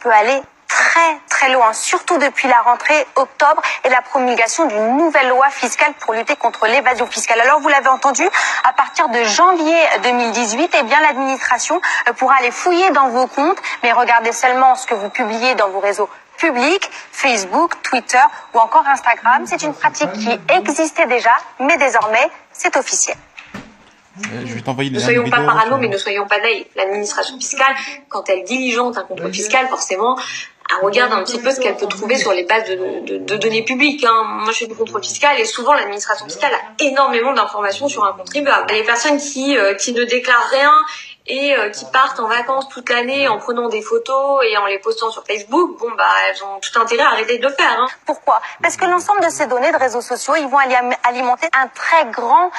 peut aller très loin, surtout depuis la rentrée octobre et la promulgation d'une nouvelle loi fiscale pour lutter contre l'évasion fiscale. Alors vous l'avez entendu, à partir de janvier 2018, eh bien l'administration pourra aller fouiller dans vos comptes, mais regardez seulement ce que vous publiez dans vos réseaux publics, Facebook, Twitter ou encore Instagram. C'est une pratique qui existait déjà, mais désormais c'est officiel. Je vais t'envoyer des Ne soyons pas vidéos, parano, mais ne soyons pas naïfs. L'administration fiscale, quand elle diligente un contrôle fiscal, forcément, elle regarde un petit peu ce qu'elle peut trouver sur les bases de données publiques. Moi, je fais du contrôle fiscal et souvent, l'administration fiscale a énormément d'informations sur un contribuable. Les personnes qui ne déclarent rien et qui partent en vacances toute l'année en prenant des photos et en les postant sur Facebook, elles ont tout intérêt à arrêter de le faire. Pourquoi? Parce que l'ensemble de ces données de réseaux sociaux, ils vont alimenter un très grand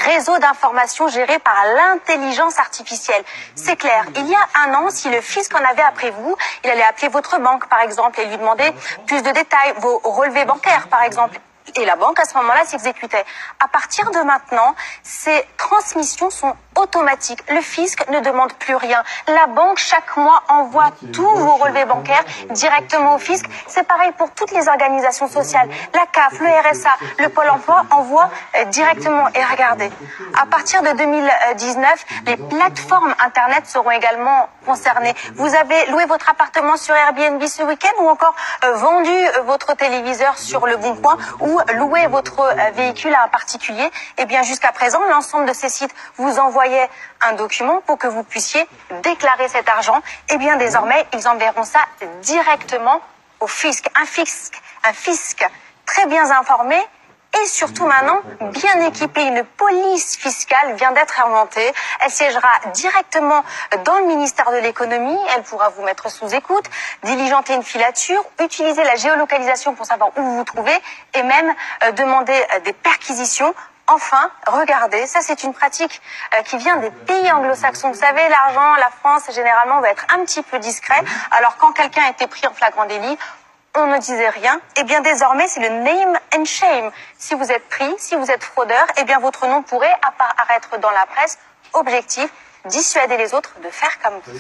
réseau d'informations géré par l'intelligence artificielle. C'est clair, il y a un an, si le fisc en avait après vous, il allait appeler votre banque, par exemple, et lui demander plus de détails, vos relevés bancaires, par exemple. Et la banque, à ce moment-là, s'exécutait. À partir de maintenant, ces transmissions sont automatiques. Le fisc ne demande plus rien. La banque, chaque mois, envoie tous vos relevés bancaires directement au fisc. C'est pareil pour toutes les organisations sociales. La CAF, le RSA, le Pôle emploi envoient directement. Et regardez, à partir de 2019, les plateformes Internet seront également concernées. Vous avez loué votre appartement sur Airbnb ce week-end ou encore vendu votre téléviseur sur Le Bon Coin ou louer votre véhicule à un particulier, eh bien jusqu'à présent, l'ensemble de ces sites vous envoyaient un document pour que vous puissiez déclarer cet argent. Eh bien désormais, ils enverront ça directement au fisc. Un fisc très bien informé et surtout maintenant bien équipé. Une police fiscale vient d'être inventée. Elle siégera directement dans le ministère de l'économie. Elle pourra vous mettre sous écoute, diligenter une filature, utiliser la géolocalisation pour savoir où vous vous trouvez et même demander des perquisitions. Enfin, regardez, ça c'est une pratique qui vient des pays anglo-saxons. Vous savez, l'argent, la France, généralement, va être un petit peu discret. Alors quand quelqu'un a été pris en flagrant délit, on ne disait rien. Eh bien désormais, c'est le name and shame. Si vous êtes pris, si vous êtes fraudeur, eh bien votre nom pourrait apparaître dans la presse. Objectif, dissuader les autres de faire comme vous.